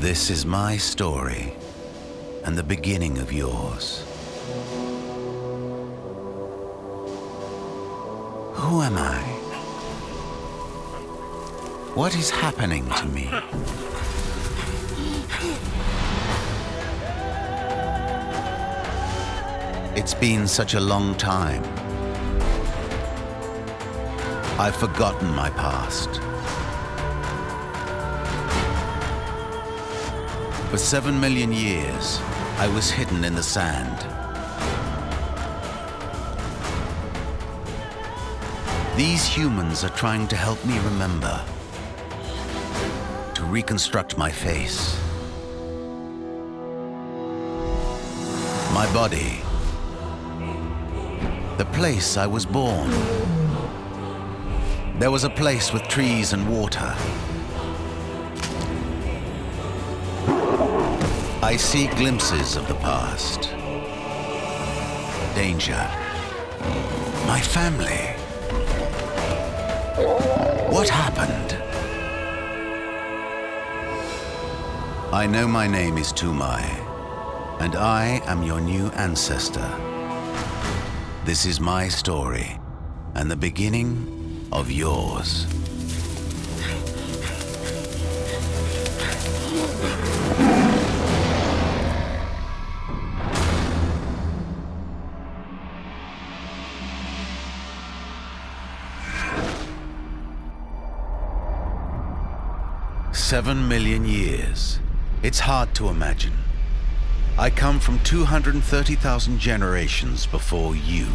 This is my story and the beginning of yours. Who am I? What is happening to me? It's been such a long time. I've forgotten my past. For 7 million years, I was hidden in the sand. These humans are trying to help me remember, to reconstruct my face, my body, the place I was born. There was a place with trees and water. I see glimpses of the past. Danger. My family. What happened? I know my name is Toumaï, and I am your new ancestor. This is my story, and the beginning of yours. "7 million years. It's hard to imagine. I come from 230,000 generations before you.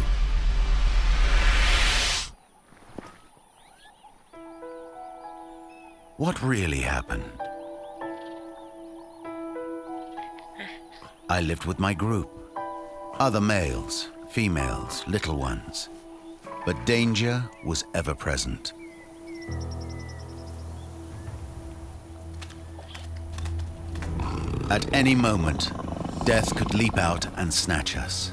What really happened? I lived with my group. Other males, females, little ones. But danger was ever present. At any moment, death could leap out and snatch us.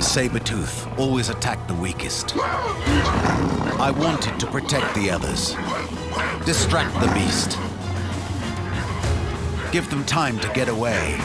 Saber-tooth always attacked the weakest. I wanted to protect the others, distract the beast, give them time to get away.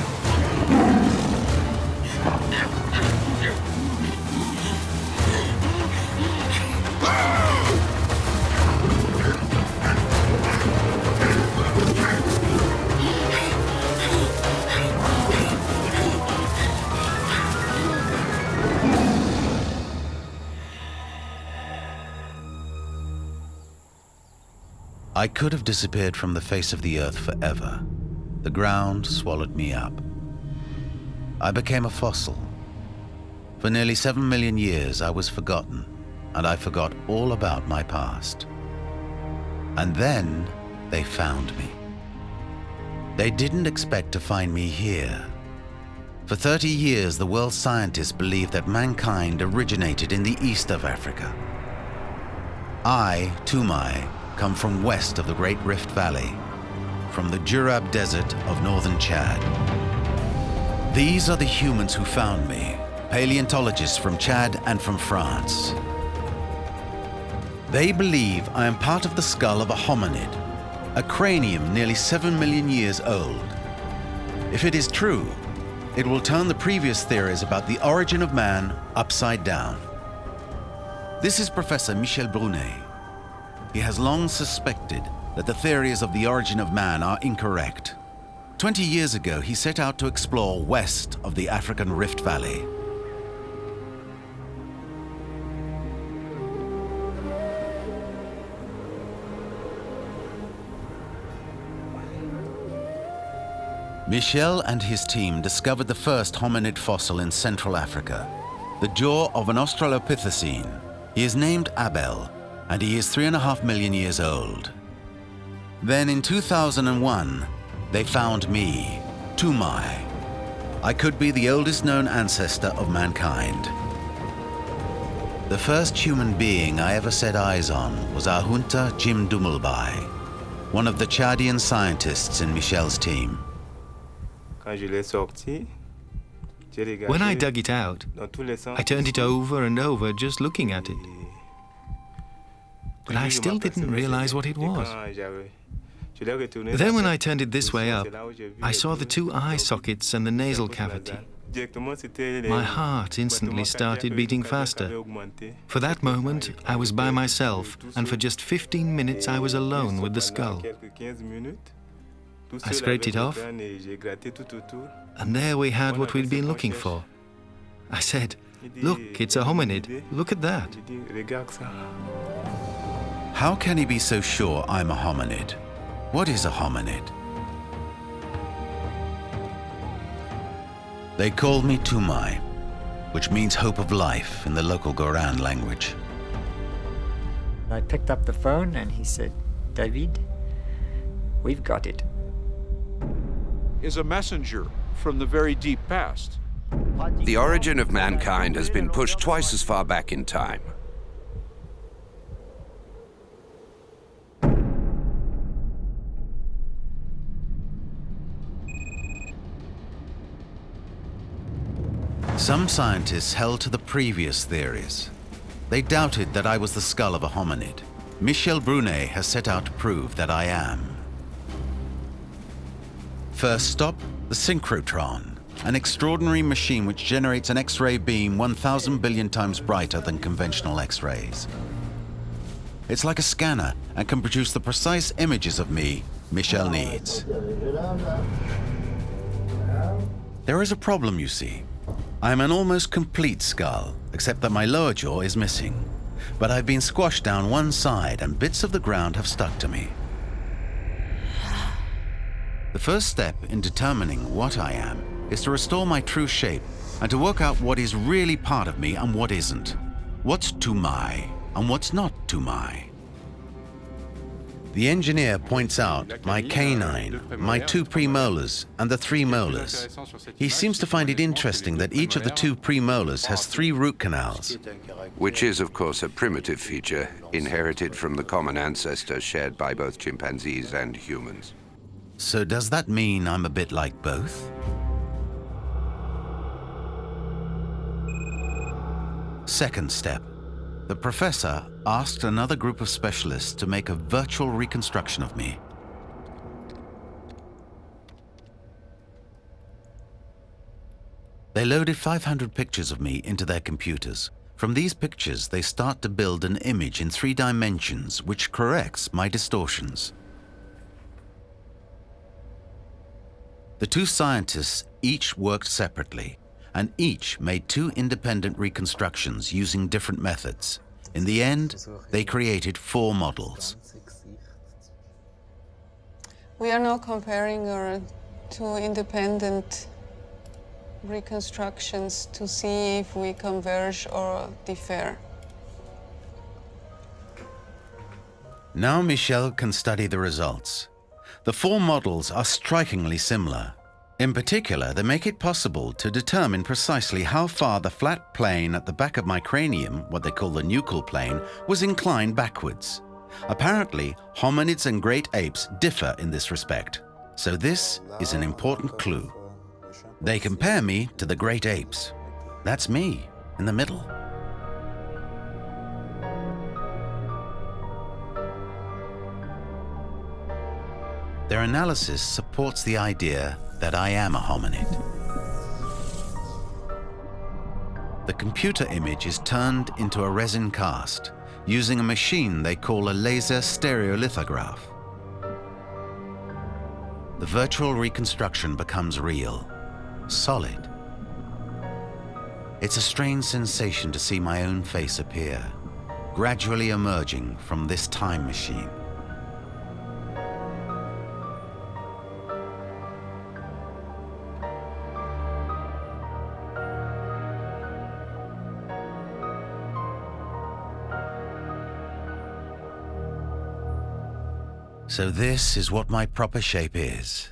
I could have disappeared from the face of the earth forever. The ground swallowed me up. I became a fossil. For nearly 7 million years, I was forgotten, and I forgot all about my past. And then they found me. They didn't expect to find me here. For 30 years, the world's scientists believed that mankind originated in the east of Africa. I, Toumaï, come from west of the Great Rift Valley, from the Djurab Desert of northern Chad. These are the humans who found me, paleontologists from Chad and from France. They believe I am part of the skull of a hominid, a cranium nearly 7 million years old. If it is true, it will turn the previous theories about the origin of man upside down. This is Professor Michel Brunet. He has long suspected that the theories of the origin of man are incorrect. 20 years ago, he set out to explore west of the African Rift Valley. Michel and his team discovered the first hominid fossil in Central Africa, the jaw of an Australopithecine. He is named Abel, and he is 3.5 million years old. Then in 2001, they found me, Toumaï. I could be the oldest known ancestor of mankind. The first human being I ever set eyes on was Ahunta Jim Dumelbai, one of the Chadian scientists in Michel's team. When I dug it out, I turned it over and over just looking at it. But I still didn't realize what it was. Then when I turned it this way up, I saw the two eye sockets and the nasal cavity. My heart instantly started beating faster. For that moment, I was by myself, and for just 15 minutes I was alone with the skull. I scraped it off, and there we had what we'd been looking for. I said, "Look, it's a hominid. Look at that." How can he be so sure I'm a hominid? What is a hominid? They called me Toumaï, which means hope of life in the local Goran language. I picked up the phone and he said, "David, we've got it." Is a messenger from the very deep past. The origin of mankind has been pushed twice as far back in time. Some scientists held to the previous theories. They doubted that I was the skull of a hominid. Michel Brunet has set out to prove that I am. First stop, the synchrotron, an extraordinary machine which generates an X-ray beam 1,000 billion times brighter than conventional X-rays. It's like a scanner and can produce the precise images of me Michel needs. There is a problem, you see. I am an almost complete skull, except that my lower jaw is missing. But I've been squashed down one side and bits of the ground have stuck to me. The first step in determining what I am is to restore my true shape and to work out what is really part of me and what isn't. What's Toumaï and what's not Toumaï? The engineer points out my canine, my two premolars, and the three molars. He seems to find it interesting that each of the two premolars has 3 root canals. Which is, of course, a primitive feature inherited from the common ancestor shared by both chimpanzees and humans. So does that mean I'm a bit like both? Second step. The professor asked another group of specialists to make a virtual reconstruction of me. They loaded 500 pictures of me into their computers. From these pictures, they start to build an image in 3 dimensions which corrects my distortions. The 2 scientists each worked separately, and each made 2 independent reconstructions using different methods. In the end, they created 4 models. We are now comparing our 2 independent reconstructions to see if we converge or differ. Now Michel can study the results. The 4 models are strikingly similar. In particular, they make it possible to determine precisely how far the flat plane at the back of my cranium, what they call the nuchal plane, was inclined backwards. Apparently, hominids and great apes differ in this respect. So this is an important clue. They compare me to the great apes. That's me, in the middle. Their analysis supports the idea that I am a hominid. The computer image is turned into a resin cast using a machine they call a laser stereolithograph. The virtual reconstruction becomes real, solid. It's a strange sensation to see my own face appear, gradually emerging from this time machine. So this is what my proper shape is.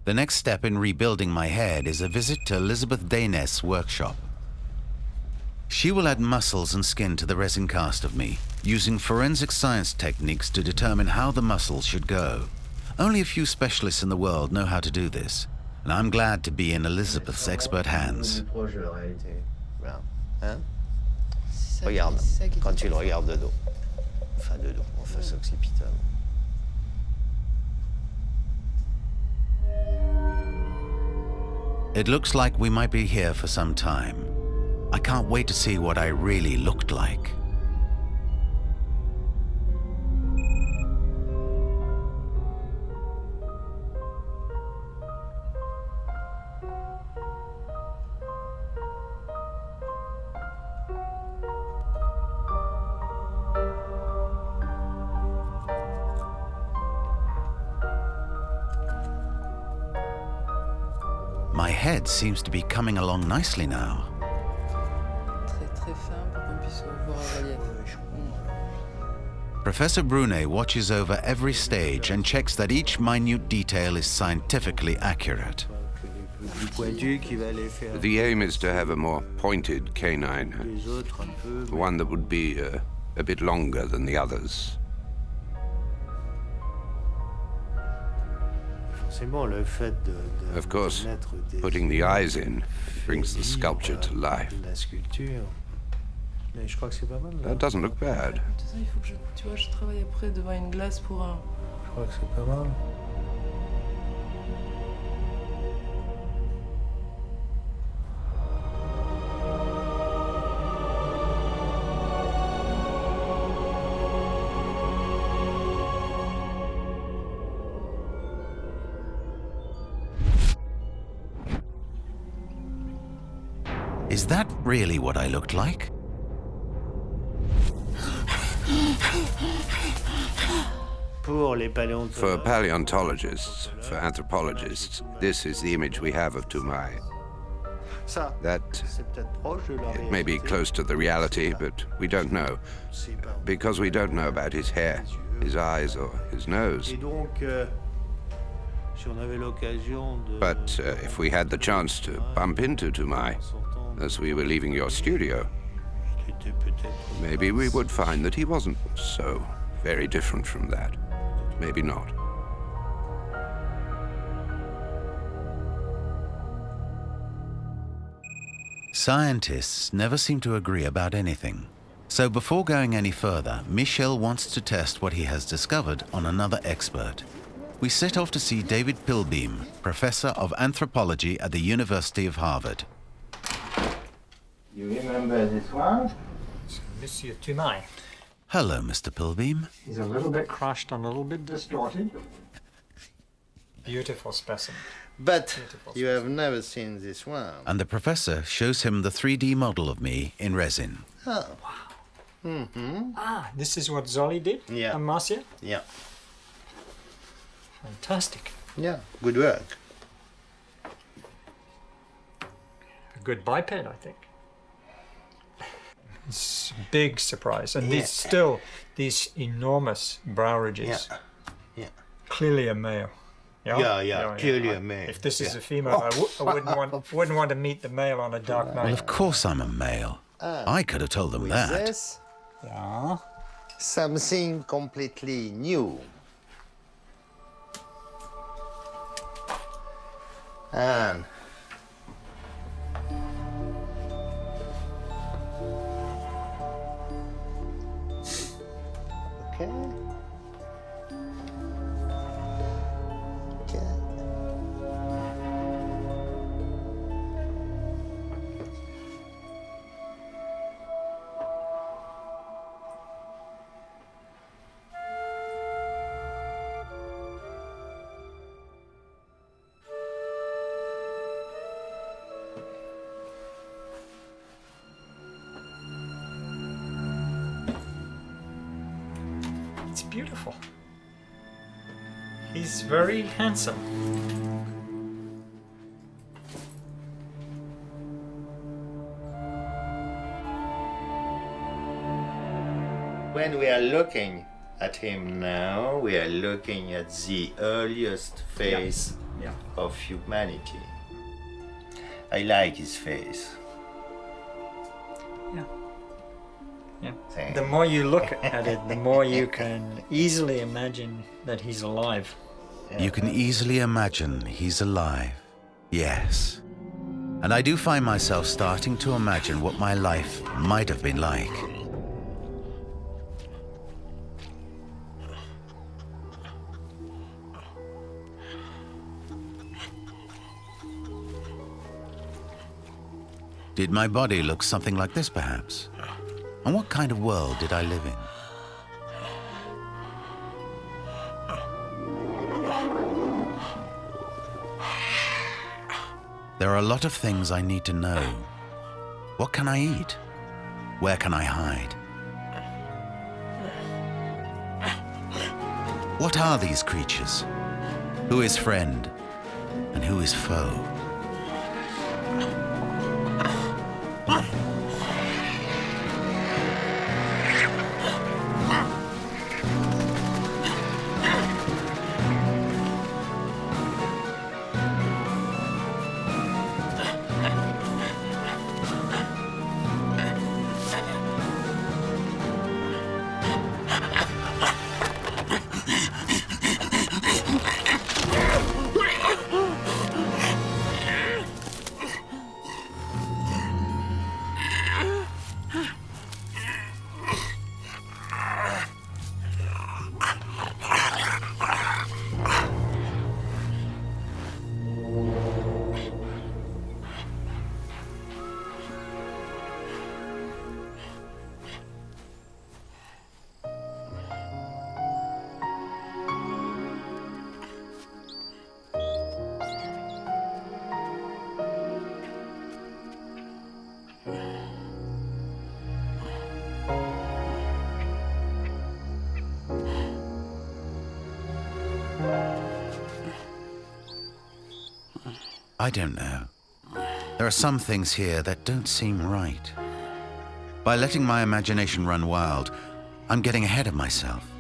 The next step in rebuilding my head is a visit to Elizabeth Dayness' workshop. She will add muscles and skin to the resin cast of me, using forensic science techniques to determine how the muscles should go. Only a few specialists in the world know how to do this, and I'm glad to be in Elizabeth's expert hands. Regarde, quand tu le regardes de dos. Enfin, de dos, en face occipitale. It looks like we might be here for some time. I can't wait to see what I really looked like. My head seems to be coming along nicely now. Professor Brunet watches over every stage and checks that each minute detail is scientifically accurate. The aim is to have a more pointed canine, one that would be a bit longer than the others. Of course, putting the eyes in brings the sculpture to life. That doesn't look bad. Is that really what I looked like? For paleontologists, for anthropologists, this is the image we have of Toumaï. That it may be close to the reality, but we don't know. Because we don't know about his hair, his eyes, or his nose. But if we had the chance to bump into Toumaï as we were leaving your studio, maybe we would find that he wasn't so very different from that. Maybe not. Scientists never seem to agree about anything. So before going any further, Michel wants to test what he has discovered on another expert. We set off to see David Pilbeam, Professor of Anthropology at the University of Harvard. You remember this one? Monsieur Toumaï. Hello, Mr. Pilbeam. He's a little bit crushed and a little bit distorted. Beautiful specimen. But you have never seen this one. And the professor shows him the 3D model of me in resin. Oh. Wow. Mm-hmm. Ah, this is what Zolli did? Yeah. And Marcia? Yeah. Fantastic. Yeah, good work. A good biped, I think. It's a big surprise. And these enormous brow ridges. Yeah. Yeah. Clearly a male. Yeah, clearly a male. If this is a female, I wouldn't want to meet the male on a dark night. Well, of course I'm a male. I could have told them that. This, something completely new. And okay. It's beautiful. He's very handsome. When we are looking at him now, we are looking at the earliest phase of humanity. I like his face. Yeah. The more you look at it, the more you can easily imagine that he's alive. You can easily imagine he's alive. Yes. And I do find myself starting to imagine what my life might have been like. Did my body look something like this, perhaps? And what kind of world did I live in? There are a lot of things I need to know. What can I eat? Where can I hide? What are these creatures? Who is friend and who is foe? I don't know. There are some things here that don't seem right. By letting my imagination run wild, I'm getting ahead of myself.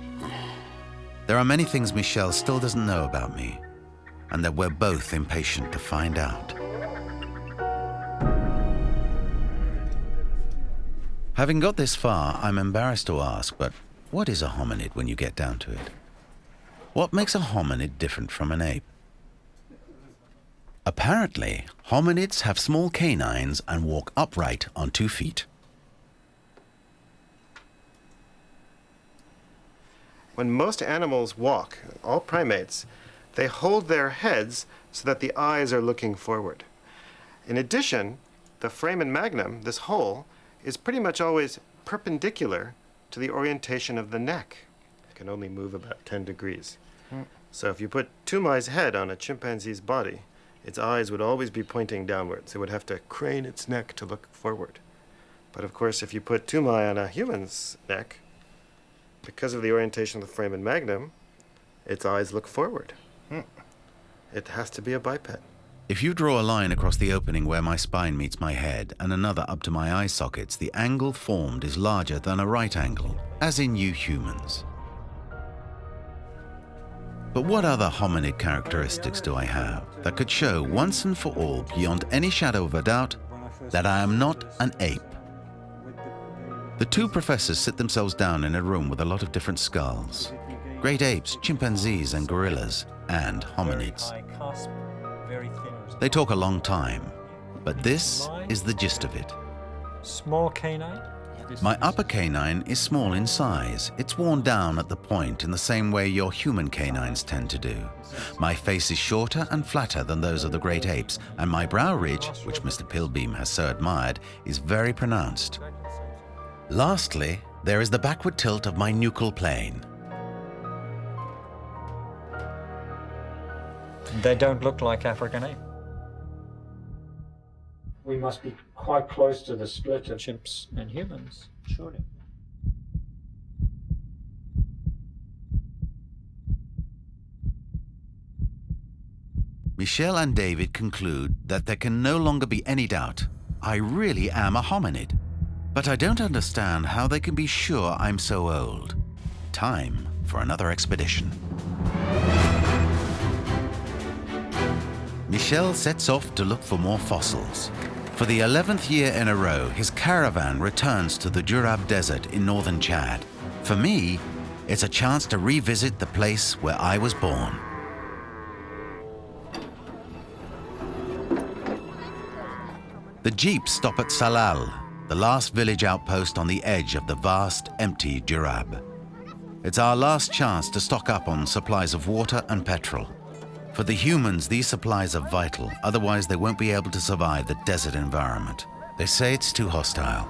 There are many things Michel still doesn't know about me, and that we're both impatient to find out. Having got this far, I'm embarrassed to ask, but what is a hominid when you get down to it? What makes a hominid different from an ape? Apparently, hominids have small canines and walk upright on 2 feet. When most animals walk, all primates, they hold their heads so that the eyes are looking forward. In addition, the foramen magnum, this hole, is pretty much always perpendicular to the orientation of the neck. It can only move about 10 degrees. So if you put Toumaï's head on a chimpanzee's body, its eyes would always be pointing downwards. It would have to crane its neck to look forward. But of course, if you put Toumaï on a human's neck, because of the orientation of the foramen magnum, its eyes look forward. It has to be a biped. If you draw a line across the opening where my spine meets my head and another up to my eye sockets, the angle formed is larger than a right angle, as in you humans. But what other hominid characteristics do I have that could show once and for all, beyond any shadow of a doubt, that I am not an ape? The 2 professors sit themselves down in a room with a lot of different skulls. Great apes, chimpanzees and gorillas, and hominids. They talk a long time, but this is the gist of it. Small canine? My upper canine is small in size. It's worn down at the point in the same way your human canines tend to do. My face is shorter and flatter than those of the great apes, and my brow ridge, which Mr. Pilbeam has so admired, is very pronounced. Lastly, there is the backward tilt of my nuchal plane. They don't look like African ape. We must be quite close to the split of chimps and humans, surely. Michel and David conclude that there can no longer be any doubt. I really am a hominid. But I don't understand how they can be sure I'm so old. Time for another expedition. Michel sets off to look for more fossils. For the 11th year in a row, his caravan returns to the Djurab Desert in northern Chad. For me, it's a chance to revisit the place where I was born. The jeeps stop at Salal, the last village outpost on the edge of the vast, empty Djurab. It's our last chance to stock up on supplies of water and petrol. For the humans, these supplies are vital, otherwise they won't be able to survive the desert environment. They say it's too hostile.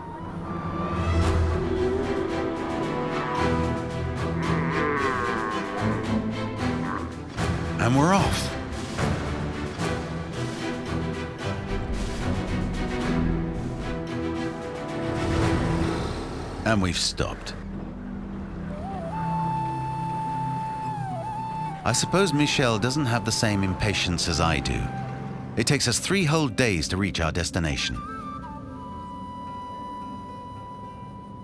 And we're off. And we've stopped. I suppose Michel doesn't have the same impatience as I do. It takes us 3 whole days to reach our destination.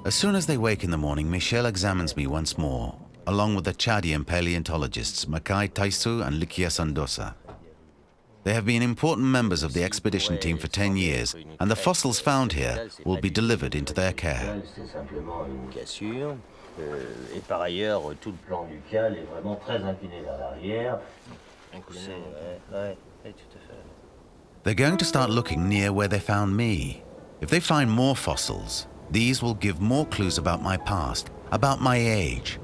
As soon as they wake in the morning, Michel examines me once more, along with the Chadian paleontologists Makai Taisu and Likia Sandosa. They have been important members of the expedition team for 10 years, and the fossils found here will be delivered into their care. Et par ailleurs, tout le plan nucal est vraiment très incliné vers l'arrière. They're going to start looking near where they found me. If they find more fossils, these will give more clues about my past, about my age.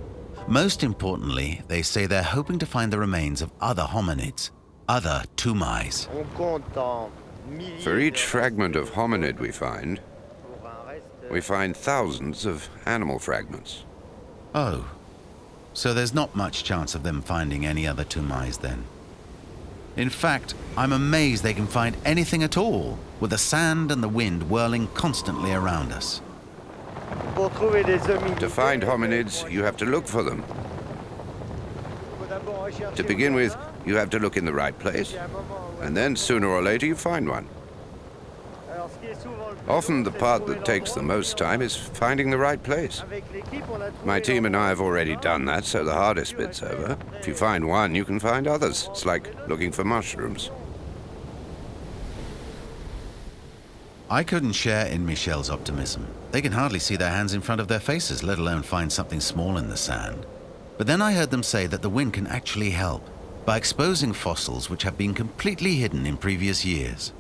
Most importantly, they say they're hoping to find the remains of other hominids, other Toumaïs. For each fragment of hominid we find thousands of animal fragments. Oh, so there's not much chance of them finding any other Toumaïs then. In fact, I'm amazed they can find anything at all, with the sand and the wind whirling constantly around us. To find hominids, you have to look for them. To begin with, you have to look in the right place, and then sooner or later you find one. Often the part that takes the most time is finding the right place. My team and I have already done that, so the hardest bit's over. If you find one, you can find others. It's like looking for mushrooms. I couldn't share in Michel's optimism. They can hardly see their hands in front of their faces, let alone find something small in the sand. But then I heard them say that the wind can actually help by exposing fossils which have been completely hidden in previous years.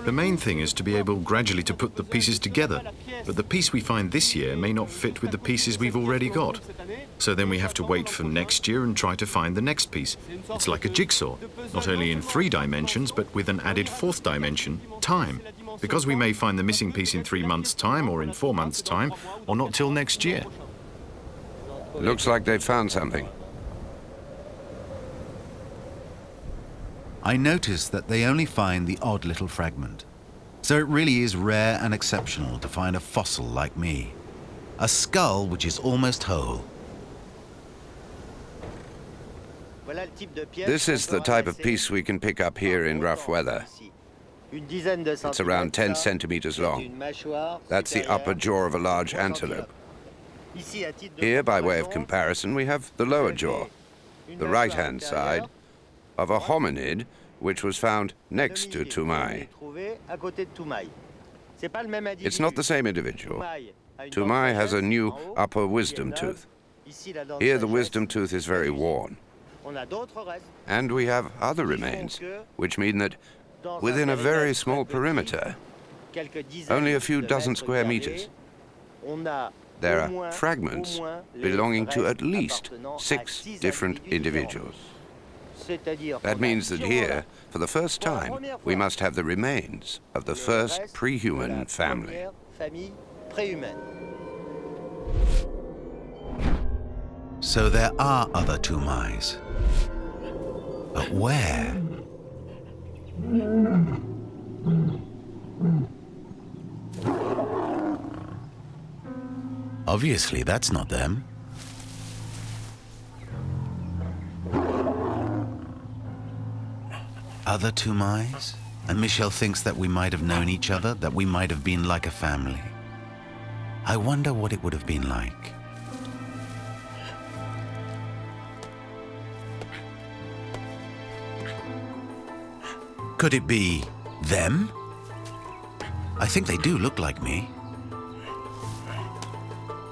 The main thing is to be able gradually to put the pieces together, but the piece we find this year may not fit with the pieces we've already got. So then we have to wait for next year and try to find the next piece. It's like a jigsaw, not only in 3 dimensions, but with an added 4th dimension, time. Because we may find the missing piece in 3 months' time, or in 4 months' time, or not till next year. Looks like they've found something. I noticed that they only find the odd little fragment. So it really is rare and exceptional to find a fossil like me. A skull which is almost whole. This is the type of piece we can pick up here in rough weather. It's around 10 centimeters long. That's the upper jaw of a large antelope. Here, by way of comparison, we have the lower jaw, the right-hand side, of a hominid which was found next to Toumaï. It's not the same individual. Toumaï has a new upper wisdom tooth. Here the wisdom tooth is very worn. And we have other remains, which mean that within a very small perimeter, only a few dozen square meters, there are fragments belonging to at least 6 different individuals. That means that here, for the first time, we must have the remains of the first pre-human family. So there are other Toumaïs. But where? Obviously, that's not them. Other Toumaïs? And Michel thinks that we might have known each other, that we might have been like a family. I wonder what it would have been like. Could it be Them? I think they do look like me.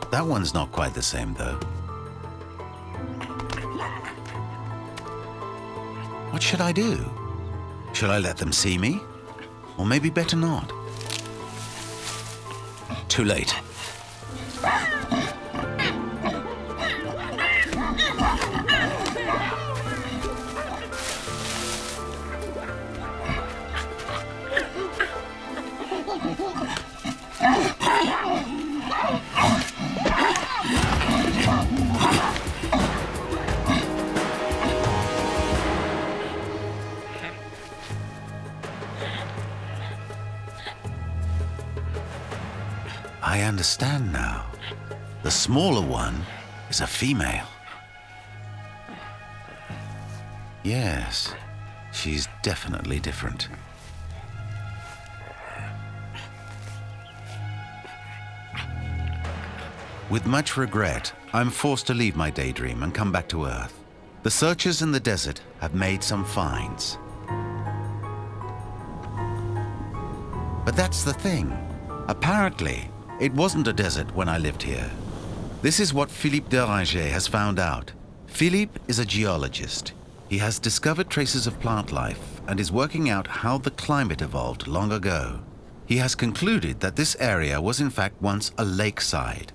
That one's not quite the same, though. What should I do? Should I let them see me? Or maybe better not? Too late. I understand now. The smaller one is a female. Yes, she's definitely different. With much regret, I'm forced to leave my daydream and come back to Earth. The searchers in the desert have made some finds. But that's the thing. Apparently, it wasn't a desert when I lived here. This is what Philippe Deranger has found out. Philippe is a geologist. He has discovered traces of plant life and is working out how the climate evolved long ago. He has concluded that this area was in fact once a lakeside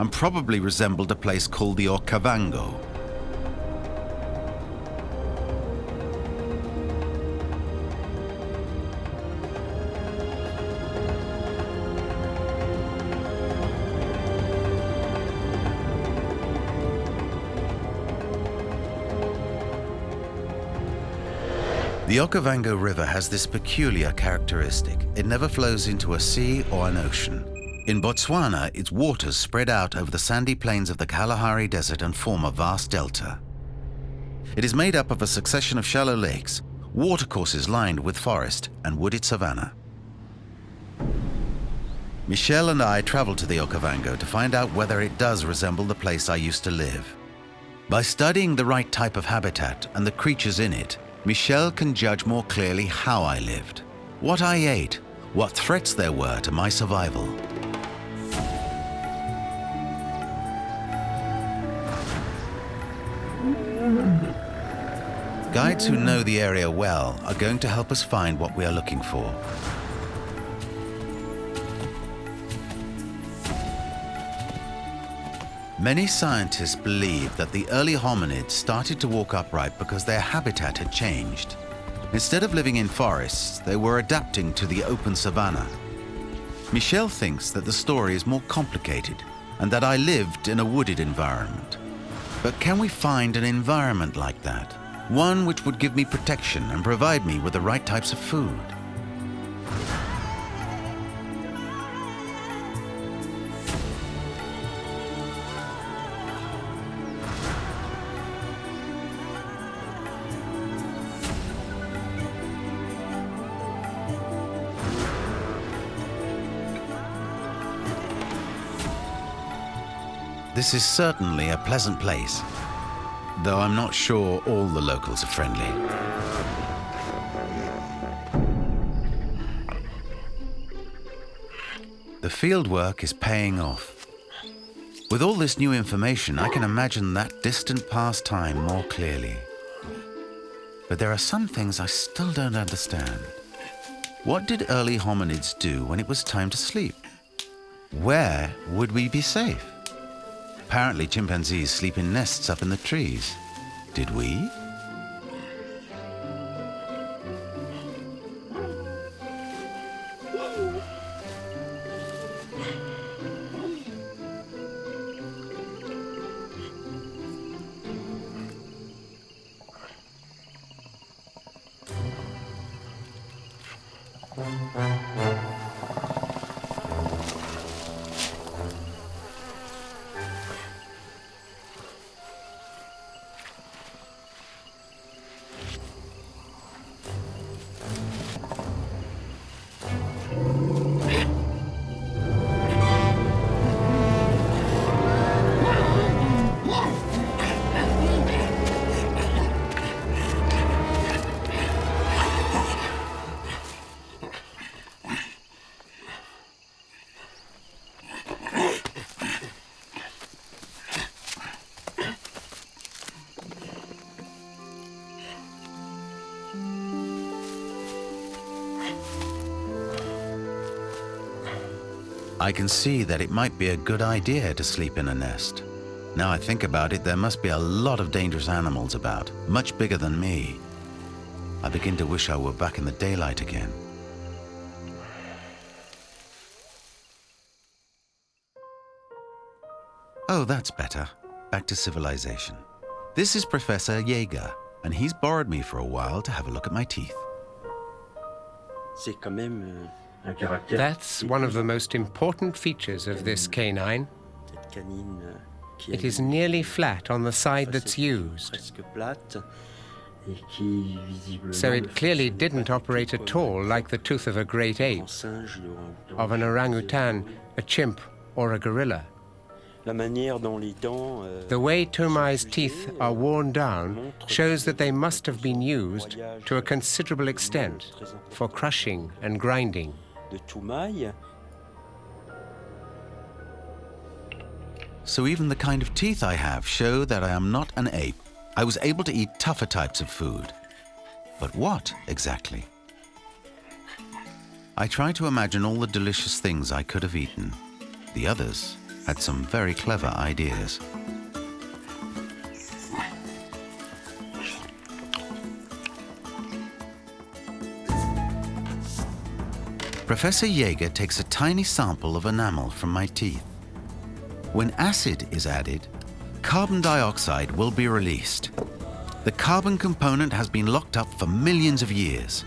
and probably resembled a place called the Okavango. The Okavango River has this peculiar characteristic. It never flows into a sea or an ocean. In Botswana, its waters spread out over the sandy plains of the Kalahari Desert and form a vast delta. It is made up of a succession of shallow lakes, watercourses lined with forest and wooded savanna. Michel and I traveled to the Okavango to find out whether it does resemble the place I used to live. By studying the right type of habitat and the creatures in it, Michel can judge more clearly how I lived, what I ate, what threats there were to my survival. Guides who know the area well are going to help us find what we are looking for. Many scientists believe that the early hominids started to walk upright because their habitat had changed. Instead of living in forests, they were adapting to the open savanna. Michel thinks that the story is more complicated and that I lived in a wooded environment. But can we find an environment like that? One which would give me protection and provide me with the right types of food? This is certainly a pleasant place, though I'm not sure all the locals are friendly. The fieldwork is paying off. With all this new information, I can imagine that distant past time more clearly. But there are some things I still don't understand. What did early hominids do when it was time to sleep? Where would we be safe? Apparently, chimpanzees sleep in nests up in the trees. Did we? I can see that it might be a good idea to sleep in a nest. Now I think about it, there must be a lot of dangerous animals about, much bigger than me. I begin to wish I were back in the daylight again. Oh, that's better. Back to civilization. This is Professor Jaeger, and he's borrowed me for a while to have a look at my teeth. That's one of the most important features of this canine. It is nearly flat on the side that's used. So it clearly didn't operate at all like the tooth of a great ape, of an orangutan, a chimp, or a gorilla. The way Toumaï's teeth are worn down shows that they must have been used to a considerable extent for crushing and grinding. So even the kind of teeth I have show that I am not an ape. I was able to eat tougher types of food. But what exactly? I try to imagine all the delicious things I could have eaten. The others had some very clever ideas. Professor Jaeger takes a tiny sample of enamel from my teeth. When acid is added, carbon dioxide will be released. The carbon component has been locked up for millions of years.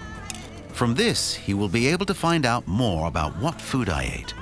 From this, he will be able to find out more about what food I ate.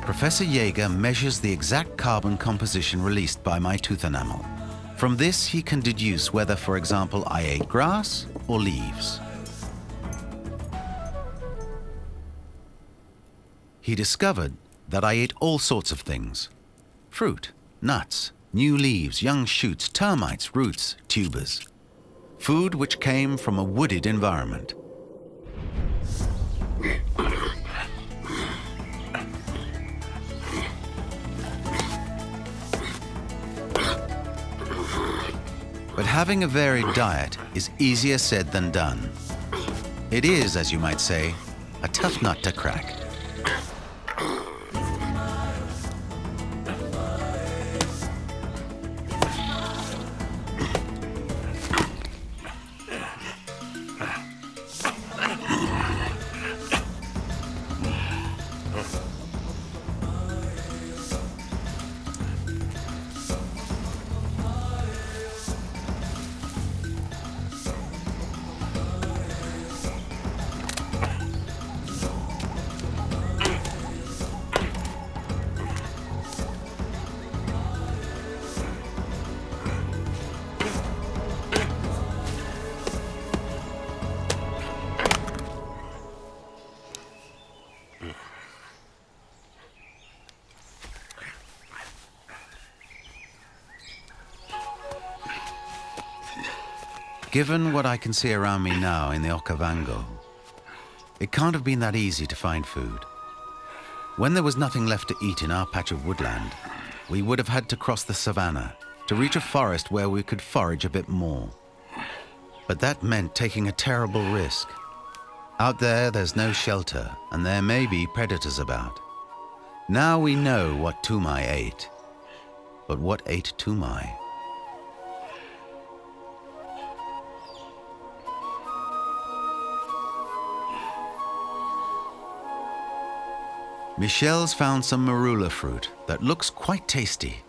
Professor Jaeger measures the exact carbon composition released by my tooth enamel. From this, he can deduce whether, for example, I ate grass or leaves. He discovered that I ate all sorts of things: fruit, nuts, new leaves, young shoots, termites, roots, tubers. Food which came from a wooded environment. But having a varied diet is easier said than done. It is, as you might say, a tough nut to crack. Given what I can see around me now in the Okavango, it can't have been that easy to find food. When there was nothing left to eat in our patch of woodland, we would have had to cross the savannah to reach a forest where we could forage a bit more. But that meant taking a terrible risk. Out there's no shelter, and there may be predators about. Now we know what Toumaï ate. But what ate Toumaï? Michel's found some marula fruit that looks quite tasty.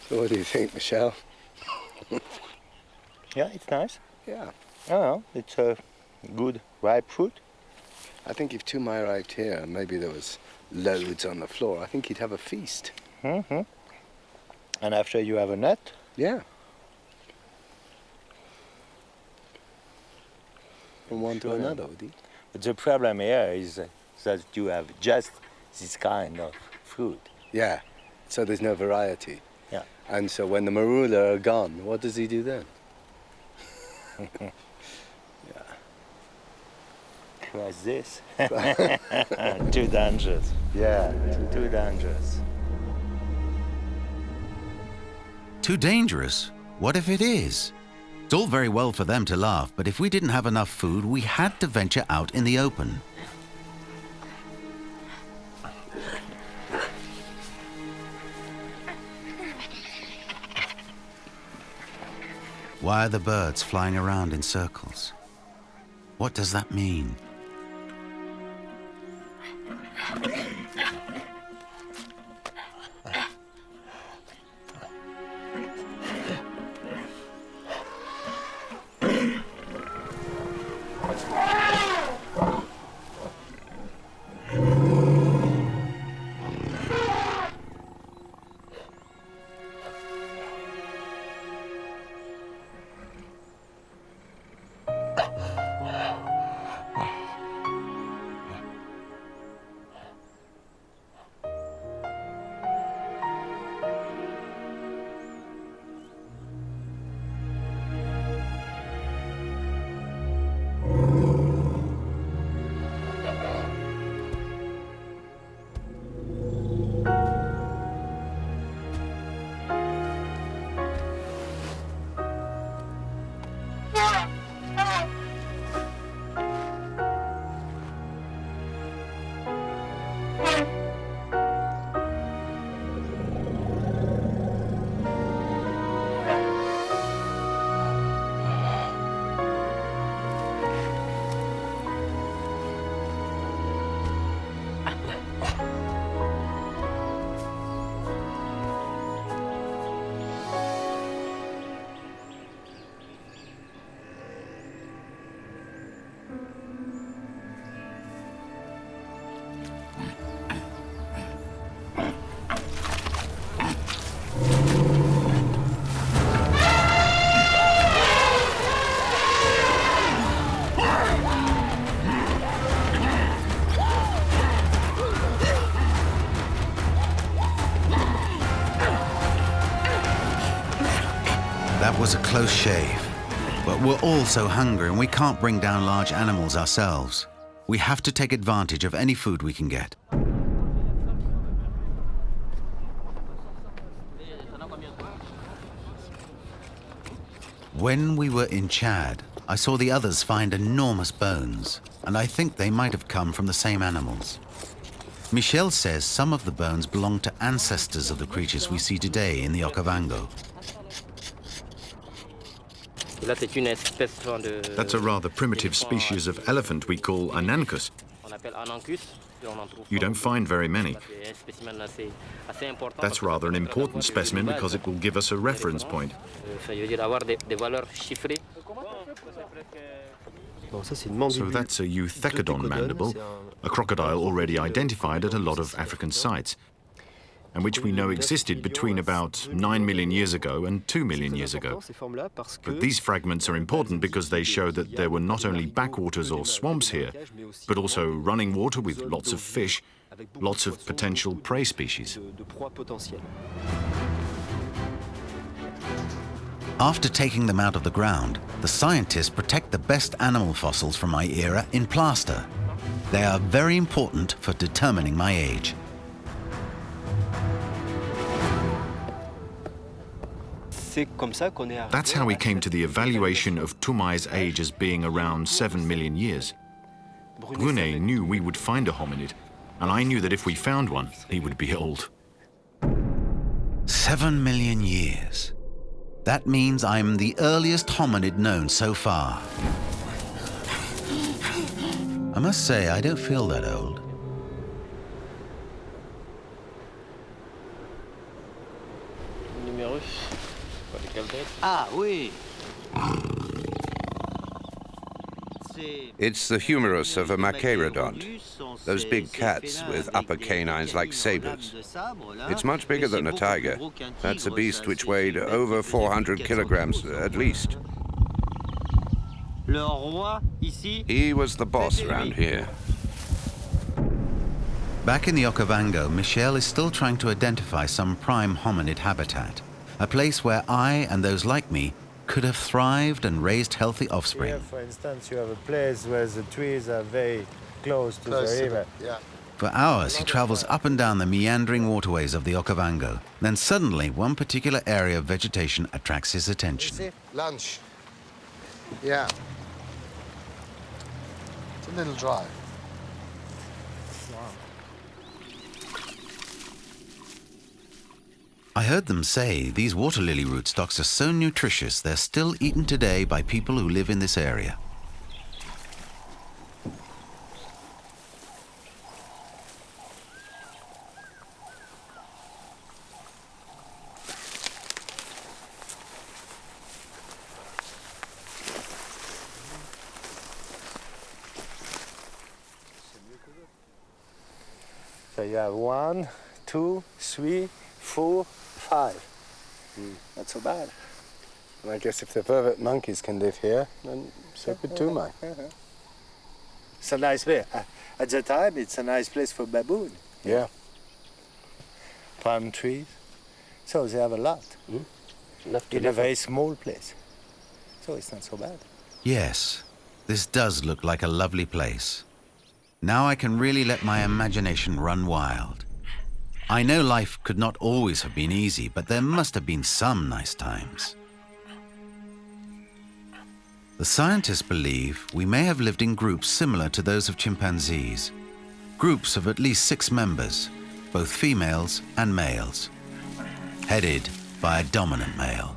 What do you think, Michel? Yeah, it's nice. Yeah. Oh, it's a good ripe fruit. I think if Toumaï arrived here and maybe there was loads on the floor, I think he'd have a feast. Mm-hmm. And after you have a nut? Yeah. From one to another, would he? But the problem here is that you have just this kind of fruit. Yeah, so there's no variety. Yeah. And so when the marula are gone, what does he do then? Yeah. What's this? Too dangerous. Yeah, too dangerous. Too dangerous? What if it is? It's all very well for them to laugh, but if we didn't have enough food, we had to venture out in the open. Why are the birds flying around in circles? What does that mean? That was a close shave. But we're all so hungry and we can't bring down large animals ourselves. We have to take advantage of any food we can get. When we were in Chad, I saw the others find enormous bones, and I think they might have come from the same animals. Michel says some of the bones belong to ancestors of the creatures we see today in the Okavango. That's a rather primitive species of elephant we call Anancus. You don't find very many. That's rather an important specimen because it will give us a reference point. So that's a euthecodon mandible, a crocodile already identified at a lot of African sites, and which we know existed between about 9 million years ago and 2 million years ago. But these fragments are important because they show that there were not only backwaters or swamps here, but also running water with lots of fish, lots of potential prey species. After taking them out of the ground, the scientists protect the best animal fossils from my era in plaster. They are very important for determining my age. That's how we came to the evaluation of Toumaï's age as being around 7 million years. Brunet knew we would find a hominid, and I knew that if we found one, he would be old. 7 million years. That means I'm the earliest hominid known so far. I must say, I don't feel that old. It's the humerus of a machairodont, those big cats with upper canines like sabers. It's much bigger than a tiger. That's a beast which weighed over 400 kilograms at least. He was the boss around here. Back in the Okavango, Michel is still trying to identify some prime hominid habitat, a place where I and those like me could have thrived and raised healthy offspring. Here, for instance, you have a place where the trees are very close to the river. For hours, he travels up and down the meandering waterways of the Okavango. Then suddenly, one particular area of vegetation attracts his attention. Lunch. Yeah. It's a little dry. I heard them say these water lily rootstocks are so nutritious they're still eaten today by people who live in this area. So you have 1, 2, 3, 4, 5. Not so bad. And I guess if the vervet monkeys can live here, then so could Toumaï. It's a nice place. At the time, it's a nice place for baboon. Yeah. Palm trees. So they have a lot. In a very small place. So it's not so bad. Yes, this does look like a lovely place. Now I can really let my imagination run wild. I know life could not always have been easy, but there must have been some nice times. The scientists believe we may have lived in groups similar to those of chimpanzees. Groups of at least 6 members, both females and males, headed by a dominant male.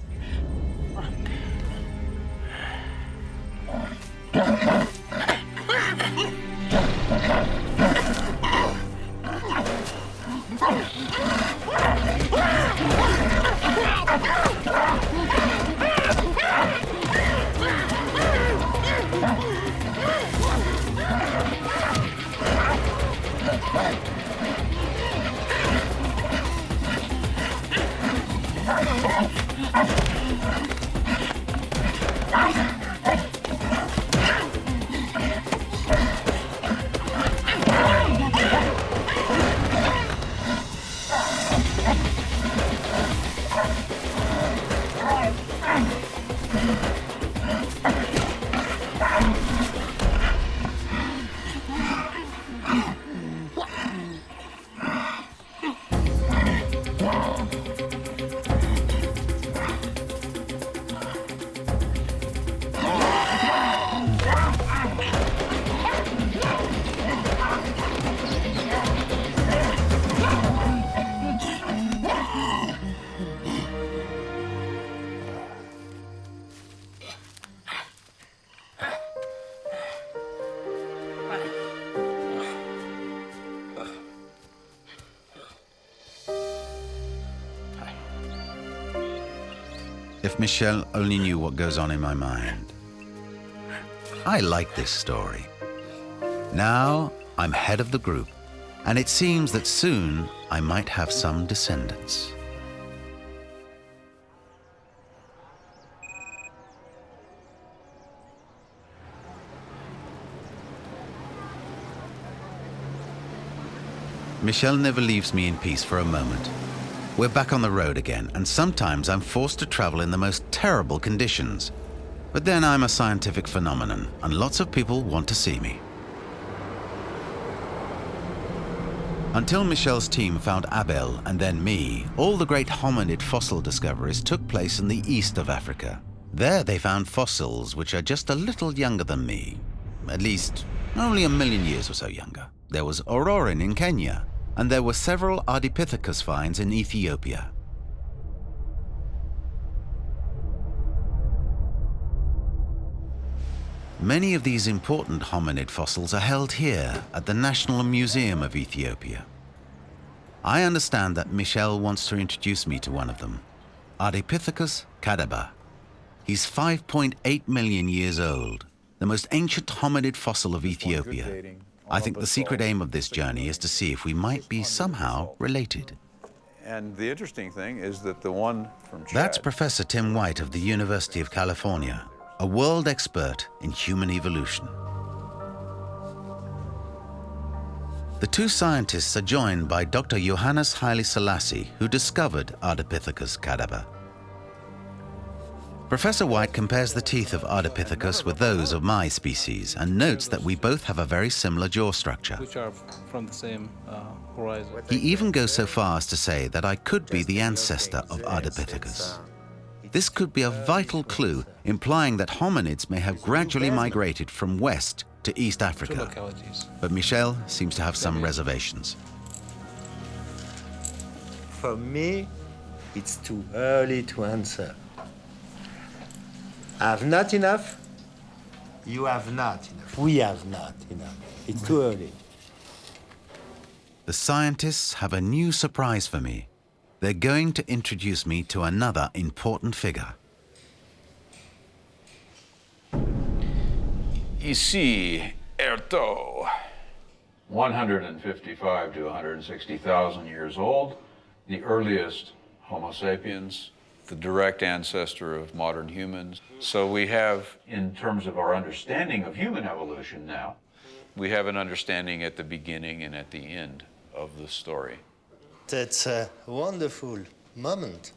If Michel only knew what goes on in my mind. I like this story. Now I'm head of the group, and it seems that soon I might have some descendants. Michel never leaves me in peace for a moment. We're back on the road again, and sometimes I'm forced to travel in the most terrible conditions. But then I'm a scientific phenomenon, and lots of people want to see me. Until Michel's team found Abel and then me, all the great hominid fossil discoveries took place in the east of Africa. There they found fossils which are just a little younger than me. At least, only 1 million years or so younger. There was Aurorin in Kenya, and there were several Ardipithecus finds in Ethiopia. Many of these important hominid fossils are held here at the National Museum of Ethiopia. I understand that Michel wants to introduce me to one of them, Ardipithecus cadaver. He's 5.8 million years old, the most ancient hominid fossil of Ethiopia. I think the secret aim of this journey is to see if we might be somehow related. And the interesting thing is that the one from Chad... That's Professor Tim White of the University of California, a world expert in human evolution. The two scientists are joined by Dr. Johannes Haile Selassie, who discovered Ardipithecus cadaver. Professor White compares the teeth of Ardipithecus with those of my species and notes that we both have a very similar jaw structure. Which are from the same horizon. He even goes so far as to say that I could be the ancestor of Ardipithecus. This could be a vital clue, implying that hominids may have gradually migrated from West to East Africa. But Michel seems to have some reservations. For me, it's too early to answer. I have not enough. You have not enough. We have not enough. It's too early. The scientists have a new surprise for me. They're going to introduce me to another important figure. Ici, Erto. 155 to 160,000 years old, the earliest Homo sapiens, the direct ancestor of modern humans. So we have, in terms of our understanding of human evolution now, we have an understanding at the beginning and at the end of the story. That's a wonderful moment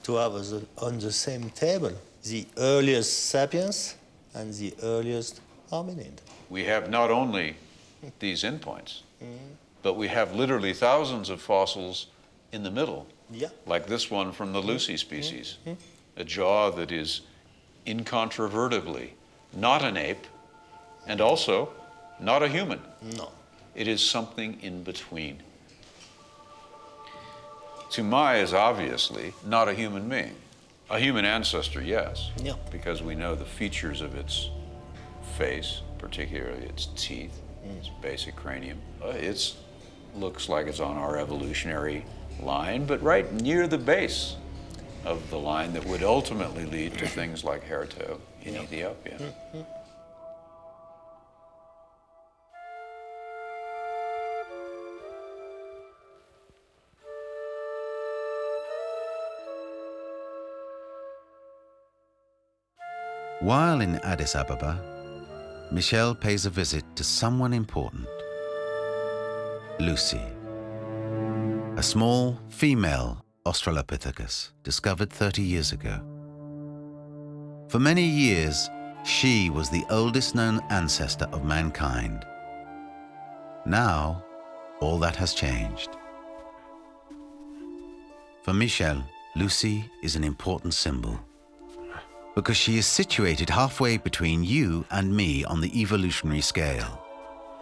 to have on the same table the earliest sapiens and the earliest hominid. We have not only these endpoints, but we have literally thousands of fossils in the middle. Yeah. Like this one from the Lucy species, a jaw that is incontrovertibly not an ape and also not a human. No. It is something in between. Toumaï is obviously not a human being. A human ancestor, yes, yeah, because we know the features of its face, particularly its teeth, its basic cranium. It looks like it's on our evolutionary line, but right near the base of the line that would ultimately lead to things like Erto in Ethiopia. While in Addis Ababa, Michel pays a visit to someone important. Lucy, a small female Australopithecus discovered 30 years ago. For many years, she was the oldest known ancestor of mankind. Now, all that has changed. For Michel, Lucy is an important symbol, because she is situated halfway between you and me on the evolutionary scale.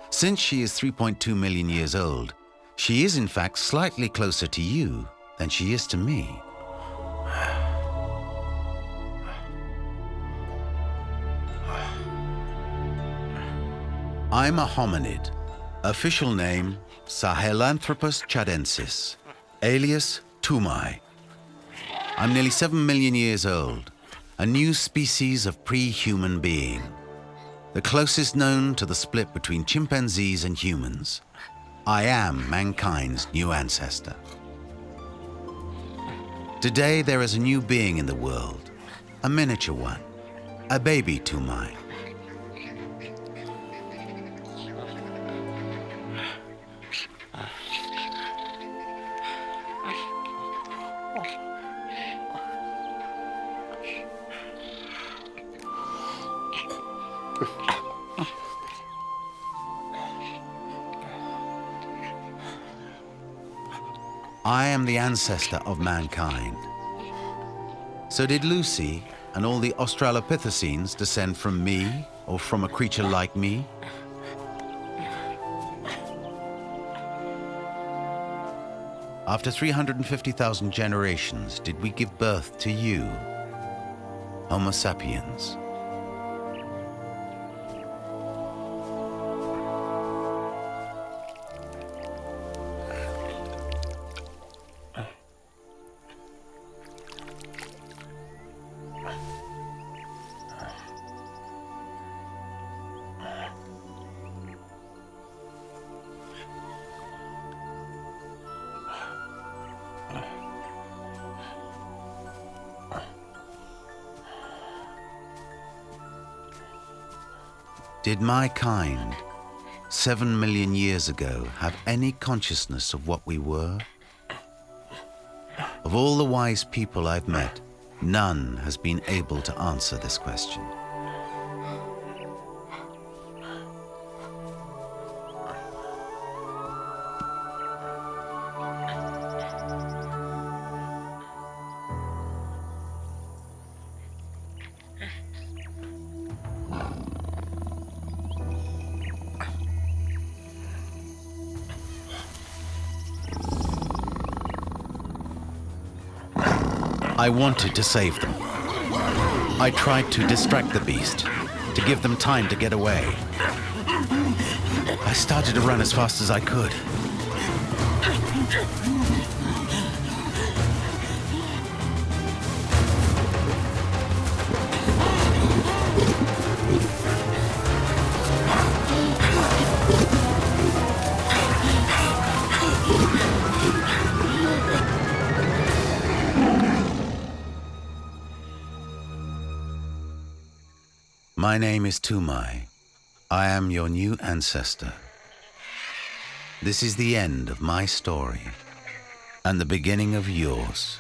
Since she is 3.2 million years old, she is in fact slightly closer to you than she is to me. I'm a hominid. Official name, Sahelanthropus tchadensis, alias Toumaï. I'm nearly 7 million years old, a new species of pre-human being, the closest known to the split between chimpanzees and humans. I am mankind's new ancestor. Today there is a new being in the world, a miniature one, a baby Toumaï. I am the ancestor of mankind. So did Lucy and all the Australopithecines descend from me or from a creature like me? After 350,000 generations, did we give birth to you, Homo sapiens? Did my kind, 7 million years ago, have any consciousness of what we were? Of all the wise people I've met, none has been able to answer this question. I wanted to save them. I tried to distract the beast, to give them time to get away. I started to run as fast as I could. My name is Toumaï. I am your new ancestor. This is the end of my story and the beginning of yours.